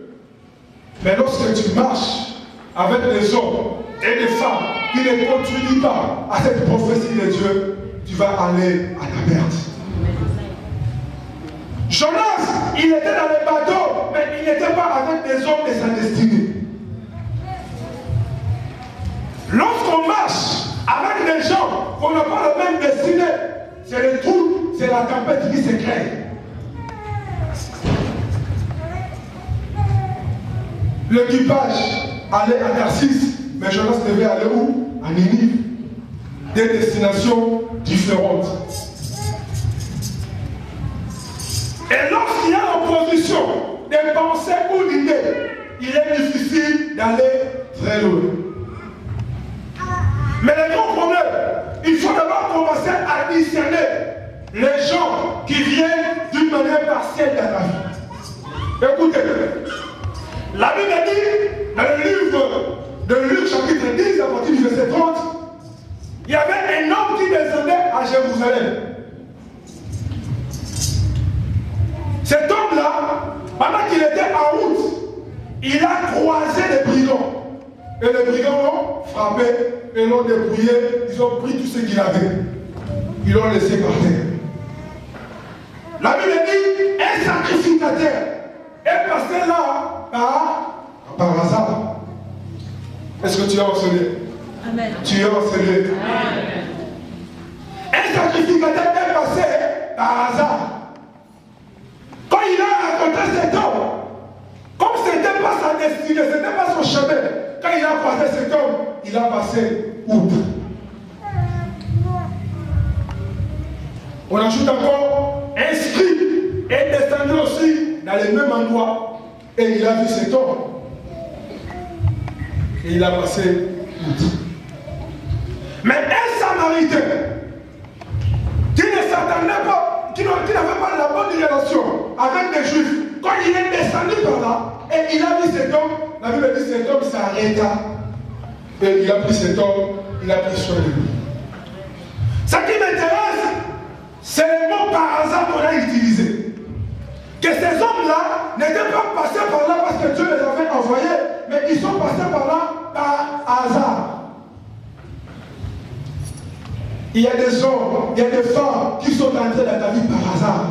Mais lorsque tu marches avec des hommes et des femmes qui ne contribuent pas à cette prophétie de Dieu, tu vas aller à ta perte. Jonas, il était dans le bateau, mais il n'était pas avec des hommes de sa destinée. Lorsqu'on marche avec des gens qu'on n'a pas la même destinée, c'est le trou, c'est la tempête qui se crée. L'équipage allait à Tarsis, mais Jonas devait aller où? À Ninive. Des destinations différentes. Et lorsqu'il y a l'opposition des pensées ou d'idées, il est difficile d'aller très loin. Mais le grand problème, il faut d'abord commencer à discerner les gens qui viennent d'une manière partielle dans ta vie. Écoutez, la Bible dit dans le livre de Luc chapitre 10 à partir du verset 30, il y avait un homme qui descendait à Jérusalem. Cet homme-là, pendant qu'il était en route, il a croisé les brigands. Et les brigands l'ont frappé et l'ont dépouillé. Ils ont pris tout ce qu'il avait. Ils l'ont laissé par terre. La Bible dit, un sacrificateur est passé là par hasard. Est-ce que tu es enseigné? Amen. Tu es enseigné. Amen. Un sacrificateur est passé par hasard. Quand il a rencontré cet homme, comme ce n'était pas sa destinée, ce n'était pas son chemin, quand il a croisé cet homme, il a passé outre. On ajoute encore inscrit et descendu aussi dans le même endroit. Et il a vu cet homme. Et il a passé outre. Mais un Samaritain qui ne s'attendait pas, qui n'avait pas la bonne relation avec les Juifs, quand il est descendu par là, et il a vu cet homme, la Bible dit cet homme s'arrêta. Et il a pris cet homme, il a pris soin de lui. Ce qui m'intéresse, c'est le mot par hasard qu'on a utilisé. Que ces hommes-là n'étaient pas passés par là parce que Dieu les avait envoyés, mais ils sont passés par là par hasard. Il y a des hommes, il y a des femmes qui sont entrés dans ta vie par hasard.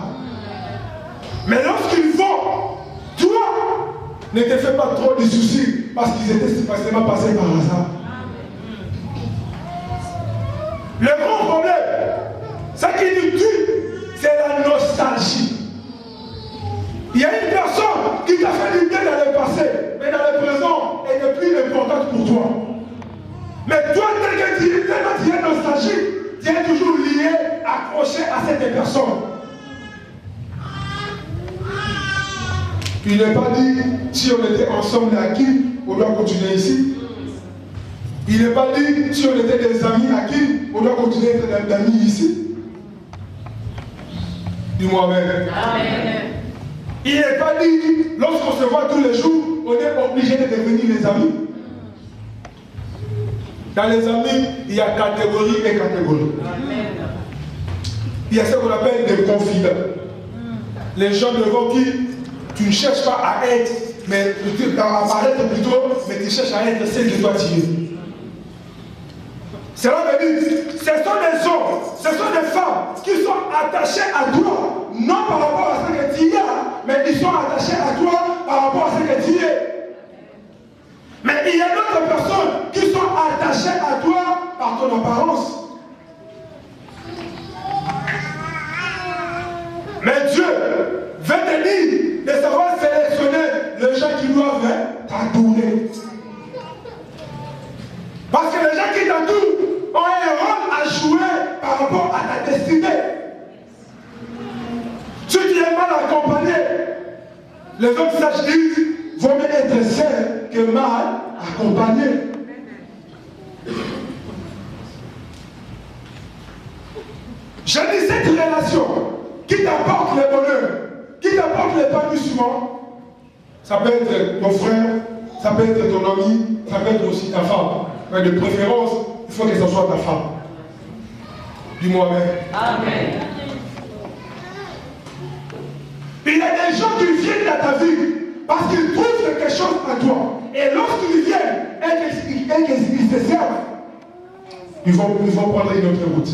Mais lorsqu'ils vont, toi, ne te fais pas trop de soucis parce qu'ils étaient facilement passés par hasard. Le grand problème, ce qui nous tue, c'est la nostalgie. Il y a une personne qui t'a fait du bien dans le passé, mais dans le présent, elle n'est plus importante pour toi. Mais toi, tellement tu es nostalgique, tu es toujours lié, accroché à cette personne. Il n'est pas dit, si on était ensemble à qui, on doit continuer ici. Il n'est pas dit, si on était des amis à qui, on doit continuer à être des amis ici. Dis-moi Amen. Amen. Il n'est pas dit, lorsqu'on se voit tous les jours, on est obligé de devenir les amis. Dans les amis, il y a catégorie et catégorie. Amen. Il y a ce qu'on appelle des confidents. Les gens devant qui tu ne cherches pas à être, mais à apparaître plutôt, mais tu cherches à être celle que toi tu es. Cela veut dire, ce sont des hommes, ce sont des femmes qui sont attachés à toi, non par rapport à ce que tu as, mais ils sont attachés à toi par rapport à ce que tu es. Mais il y a d'autres personnes qui sont attachées à toi par ton apparence. Mais Dieu veut te dire de savoir sélectionner les gens qui doivent t'adorer. Parce que les gens qui t'entourent ont un rôle à jouer par rapport à ta destinée. Si tu es mal accompagné, les hommes sages disent vaut mieux être seul que mal accompagné. Je dis cette relation qui t'apporte le bonheur, qui t'apporte l'épanouissement, ça peut être ton frère, ça peut être ton ami, ça peut être aussi ta femme. Mais de préférence, il faut que ce soit ta femme. Dis-moi Amen. Amen. Il y a des gens qui viennent dans ta vie parce qu'ils trouvent quelque chose à toi. Et lorsqu'ils viennent et qu'ils te servent, ils vont prendre une autre route.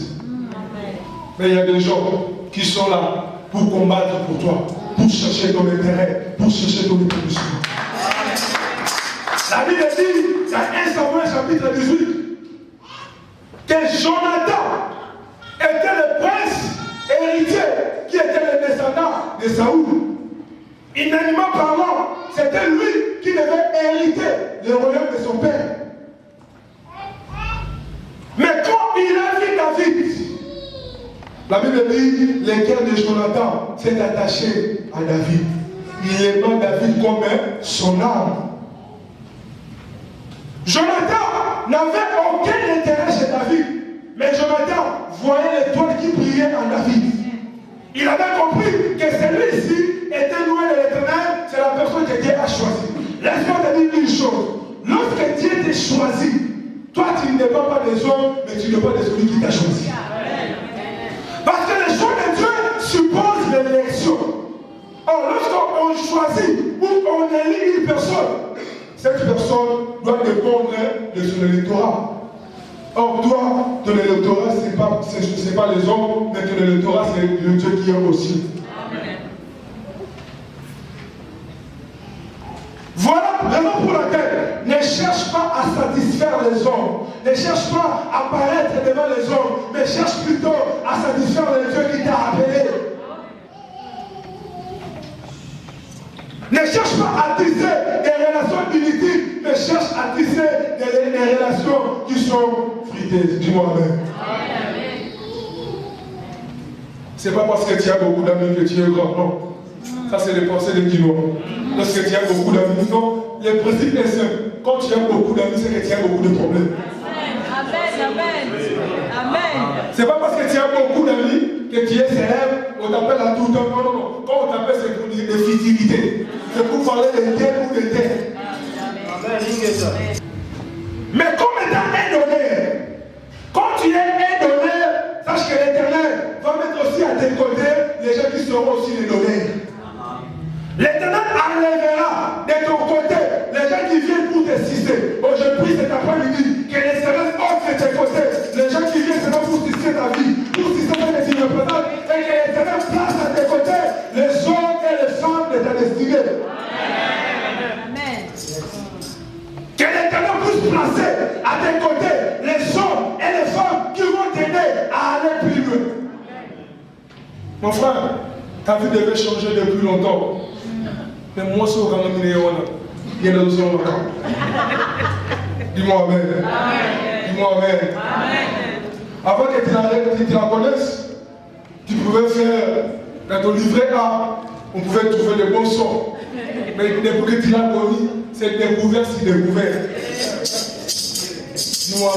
Mais il y a des gens qui sont là pour combattre pour toi, pour chercher ton intérêt, pour chercher ton épanouissement. La Bible dit, dans 1 Samuel chapitre 18, que Jonathan était le prince héritier qui était le descendant de Saoul. Inanimement parlant, c'était lui qui devait hériter le royaume de son père. Mais quand il a vu David, la Bible dit, le cœur de Jonathan s'est attaché à David. Il aimait David comme son âme. Jonathan n'avait aucun intérêt chez David, mais Jonathan voyait l'étoile qui brillait en David. Il avait compris que celui-ci était loin de l'Éternel, c'est la personne que Dieu a choisie. Laisse-moi te dire une chose, lorsque Dieu t'a choisi, Toi, tu ne dépends pas des hommes, mais tu dépends de celui qui t'a choisi. Parce que les choix de Dieu supposent l'élection. Or, lorsqu'on choisit ou on élit une personne, cette personne doit dépendre de son électorat. Or, toi, ton électorat, ce n'est pas les hommes, mais ton électorat, c'est le Dieu qui est aussi. Voilà la raison pour laquelle ne cherche pas à satisfaire les hommes, ne cherche pas à paraître devant les hommes, mais cherche plutôt à satisfaire le Dieu qui t'a appelé. Ne cherche pas à tisser des relations inutiles, mais cherche à tisser des relations qui sont fritées. Dis-moi Amen. C'est pas parce que tu as beaucoup d'amis que tu es grand, non. Ça, c'est les pensées des Guinois. Lorsque tu as beaucoup d'amis, non. Le principe est simple. Quand tu as beaucoup d'amis, c'est que tu as beaucoup de problèmes. Amen, amen. Amen. C'est pas parce que tu as beaucoup d'amis que tu es célèbre, on t'appelle à tout temps. Non, non, non. Quand on t'appelle, c'est pour des futilités. C'est pour parler de tel ou de tel. Mais comme étant un donneur, quand tu es un donneur, sache que l'Éternel va mettre aussi à tes côtés les gens qui seront aussi les donneurs. L'Éternel enlèvera de ton côté les gens qui viennent pour t'assister. Oh, je prie cet après-midi que l'Éternel ôte de tes côtés les gens qui viennent seulement pour t'assister ta vie, pour t'assister ce que tu représentes, et que l'Éternel place à tes côtés les hommes et les femmes de ta destinée. Amen. Que l'Éternel puisse placer à tes côtés les hommes et les femmes qui vont t'aider à aller plus loin. Mon frère, ta vie devait changer depuis longtemps. Mais moi, c'est au quand même il y a des hommes encore. Dis-moi Amen. Dis-moi Amen. Avant que tu la connaisses, tu pouvais faire dans ton livret A, on pouvait trouver des bons sons. Mais depuis que tu l'as connu, c'est découvert, c'est découvert. Dis-moi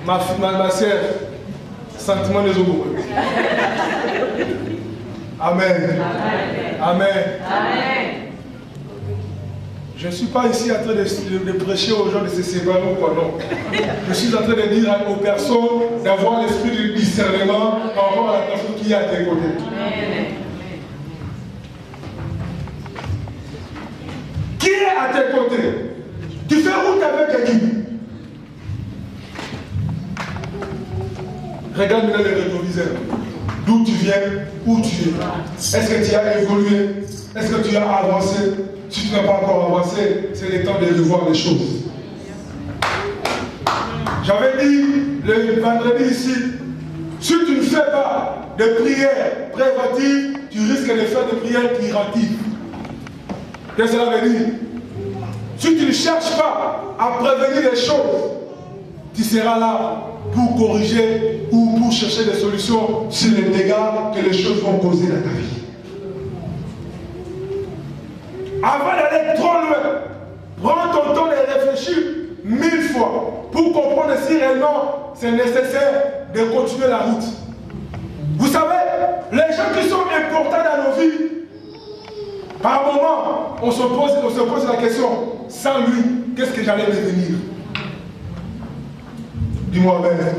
Amen. Ma sœur, sentiment des hommes. Amen. Amen. Je ne suis pas ici en train de prêcher aux gens de se séparer ou quoi, non. Je suis en train de dire aux personnes d'avoir l'esprit de discernement par rapport à la personne qui est à tes côtés. Qui est à tes côtés? Tu fais route avec qui? Regarde maintenant le rétroviseur. D'où tu viens, où tu es. Est-ce que tu as évolué? Est-ce que tu as avancé? Si tu n'as pas encore avancé, c'est le temps de revoir les choses. J'avais dit le vendredi ici, si tu ne fais pas de prières préventives, tu risques de faire des prières curatives. Qu'est-ce que cela veut dire? Si tu ne cherches pas à prévenir les choses, tu seras là pour corriger ou pour chercher des solutions sur les dégâts que les choses vont causer dans ta vie. Avant d'aller trop loin, prends ton temps de réfléchir 1000 fois pour comprendre si réellement c'est nécessaire de continuer la route. Vous savez, les gens qui sont importants dans nos vies, par moment, on se pose la question, sans lui, qu'est-ce que j'allais devenir? Dis-moi Amen.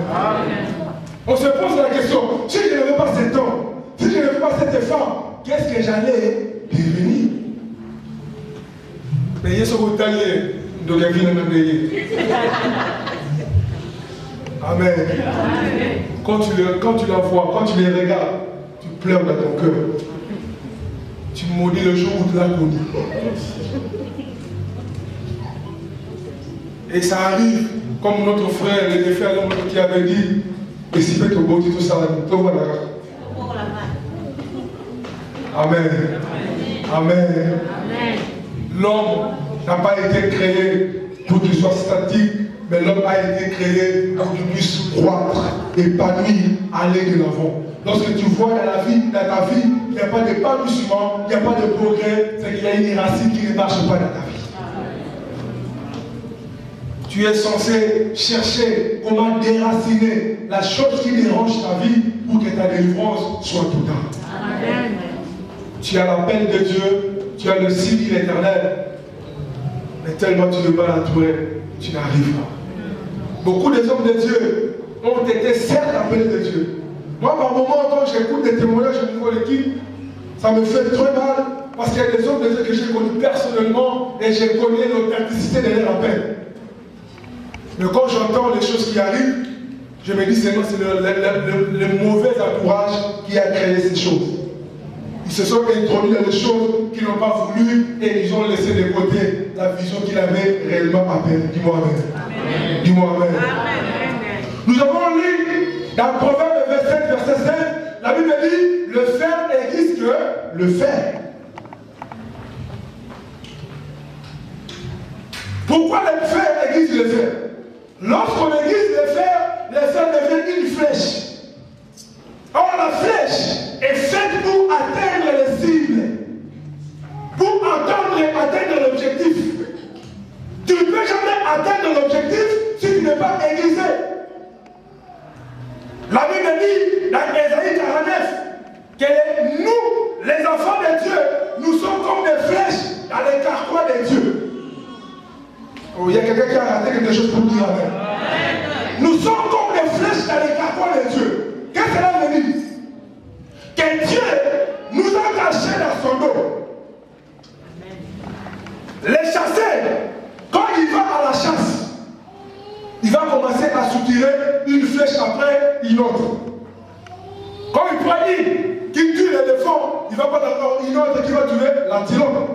On se pose la question, si je ne veux pas cet homme, si je ne veux pas cette femme, qu'est-ce que j'allais devenir? Mais il y a ce que tu as de la vie Amen. Quand tu la vois, quand tu les regardes, tu pleures dans ton cœur. Tu maudis le jour où tu l'as connu. Et ça arrive, comme notre frère, le frère qui avait dit, et si fait au tout ça, tout va là. Amen. Amen. L'homme n'a pas été créé pour qu'il soit statique, mais l'homme a été créé pour qu'il puisse croître, épanouir, aller de l'avant. Lorsque tu vois dans ta vie, il n'y a pas d'épanouissement, il n'y a pas de progrès, c'est qu'il y a une racine qui ne marche pas dans ta vie. Tu es censé chercher comment déraciner la chose qui dérange ta vie pour que ta délivrance soit totale. Amen. Tu as l'appel de Dieu, tu as le signe de l'Éternel. Mais tellement tu ne veux pas l'entourer, tu n'arrives pas. Beaucoup des hommes de Dieu ont été certes appelés de Dieu. Moi, par moments, quand j'écoute des témoignages au niveau de l'équipe, ça me fait très mal parce qu'il y a des hommes de Dieu que j'ai connus personnellement et je connais l'authenticité de leur appel. Mais quand j'entends les choses qui arrivent, je me dis c'est le mauvais entourage qui a créé ces choses. Ils se sont introduits dans des choses qu'ils n'ont pas voulu et ils ont laissé de côté la vision qu'il avait réellement appelée. Dis-moi Amen. Dis-moi Amen. Nous avons lu dans Proverbe 27, verset 5, la Bible dit, le fer existe que le fer. Pourquoi le fer existe le fer? Lorsqu'on aiguise le fer devient une flèche. Or la flèche est faite pour atteindre les cibles, pour atteindre l'objectif. Tu ne peux jamais atteindre l'objectif si tu n'es pas aiguisé. La Bible dit dans Ésaïe 49 que nous, les enfants de Dieu, nous sommes comme des flèches dans les carquois de Dieu. Oh, il y a quelqu'un qui a raté quelque chose pour dire Amen. Nous sommes comme des flèches dans les carquois de Dieu. Qu'est-ce que cela veut dire? Que Dieu nous a cachés dans son dos. Les chasseurs, quand il va à la chasse, il va commencer à soutirer une flèche après une autre. Quand il prend une qui tue l'éléphant, il va pas avoir une autre qui va tuer l'antilope.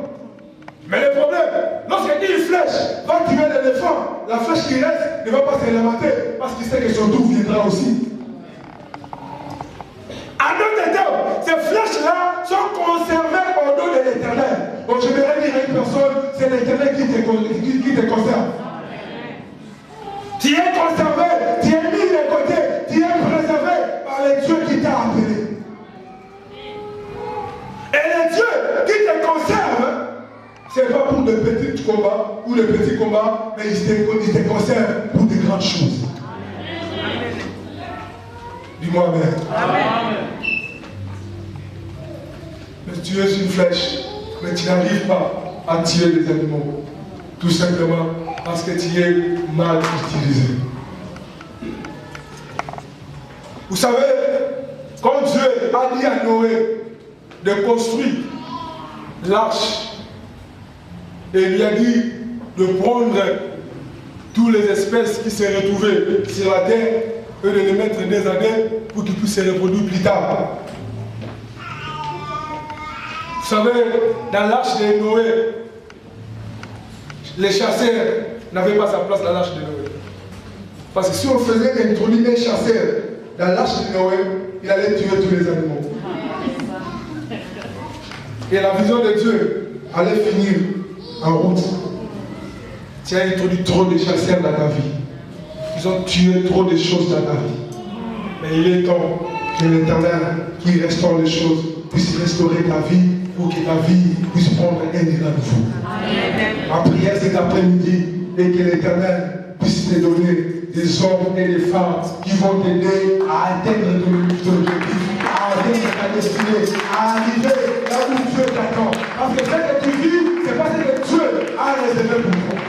Mais le problème, lorsqu'une flèche va tuer l'éléphant, la flèche qui reste ne va pas se lamenter parce qu'il sait que son tour viendra aussi. En d'autres termes, ces flèches-là sont conservées au dos de l'Éternel. Donc je vais dire à une personne, c'est l'Éternel qui te conserve. Tu es conservé, tu es mis de côté, tu es préservé par les dieux qui t'ont appelé. Et les dieux qui te conservent, ce n'est pas pour de petits combats ou de petits combats, mais ils te conservent pour de grandes choses. Dis-moi Amen. Amen. Mais tu es une flèche, mais tu n'arrives pas à tirer les animaux. Tout simplement parce que tu es mal utilisé. Vous savez, quand Dieu a dit à Noé de construire l'arche, et il lui a dit de prendre toutes les espèces qui se retrouvaient sur la terre et de les mettre des années pour qu'ils puissent se reproduire plus tard. Vous savez, dans l'arche de Noé, les chasseurs n'avaient pas sa place dans l'arche de Noé. Parce que si on faisait introduire un chasseur dans l'arche de Noé, il allait tuer tous les animaux. Et la vision de Dieu allait finir en route. Tu as introduit trop de chasseurs dans ta vie. Ils ont tué trop de choses dans ta vie. Mais il est temps que l'Éternel qui restaure les choses puisse restaurer ta vie pour que ta vie puisse prendre un élan nouveau. Ma prière cet après-midi est que l'Éternel puisse te donner des hommes et des femmes qui vont t'aider à atteindre ton objectif, à atteindre ta destinée, à arriver là où Dieu t'attend. Parce que ce que tu vis, c'est parce que Dieu a réservé pour toi.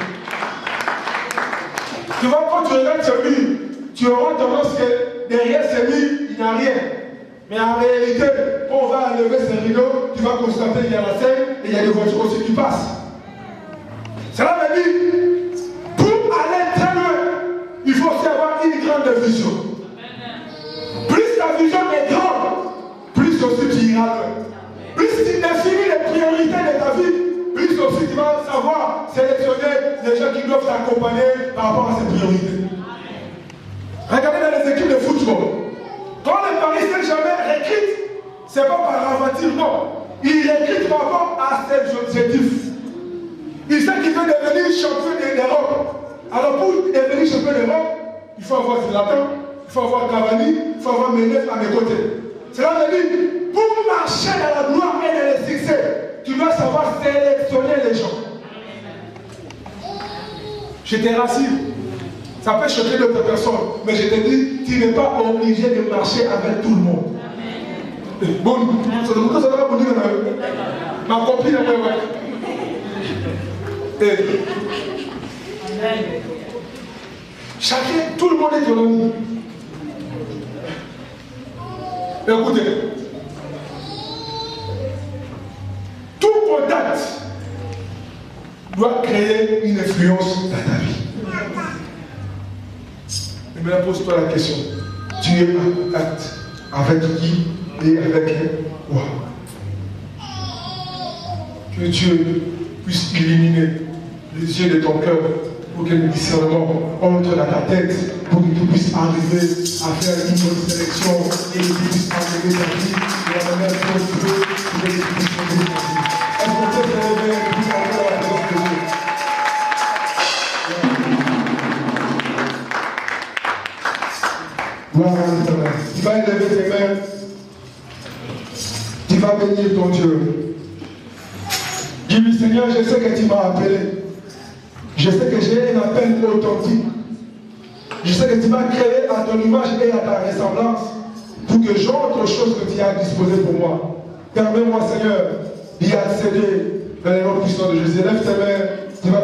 Tu vois, quand tu regardes ce mur, tu auras tendance que derrière ce mur, il n'y a rien. Mais en réalité, quand on va enlever ce rideau, tu vas constater qu'il y a la scène et il y a des voitures aussi qui passent. Cela veut dire, pour aller très loin, il faut aussi avoir une grande vision. Plus ta vision est grande, plus aussi tu iras loin. Plus tu définis les priorités de ta vie, plus aussi tu vas savoir sélectionner les gens qui doivent t'accompagner par rapport à ces priorités. Regardez dans les équipes de football. Quand le Paris Saint-Germain recrute, ce n'est pas par aventure, non. Il recrute par rapport à ses objectifs. Il sait qu'il veut devenir champion d'Europe. Alors pour devenir champion d'Europe, il faut avoir Zlatan, il faut avoir Cavani, il faut avoir Menez à mes côtés. Cela veut dire, pour marcher dans la gloire et dans le succès, tu dois savoir sélectionner les gens. Je te rassure. Ça peut choquer d'autres personnes, mais je te dis, tu n'es pas obligé de marcher avec tout le monde. Bon, ça ne va pas dire ma copine. Et chacun, tout le monde est autonomie. Écoutez, tout contact doit créer une influence dans ta vie. Et maintenant, pose-toi la question. Tu es en contact avec qui et avec quoi? Que Dieu puisse illuminer les yeux de ton cœur pour que le discernement entre dans ta tête, pour que tu puisses arriver à faire une bonne sélection et que tu puisses arriver ta vie de la manière dont tu veux, pour que tu puisses changer ta vie. Est-ce qu'on peut se lever et puis encore la présence de Dieu? Gloire à l'Éternel. Tu vas élever tes mains. Tu vas bénir ton Dieu. Dis-lui, Seigneur, je sais que tu m'as appelé. Je sais que j'ai un appel authentique. Je sais que tu m'as créé à ton image et à ta ressemblance pour que j'entre aux choses que tu as disposées pour moi. Permets-moi, Seigneur, d'y accéder dans les noms puissants de Jésus. Lève tes mains. Tu vas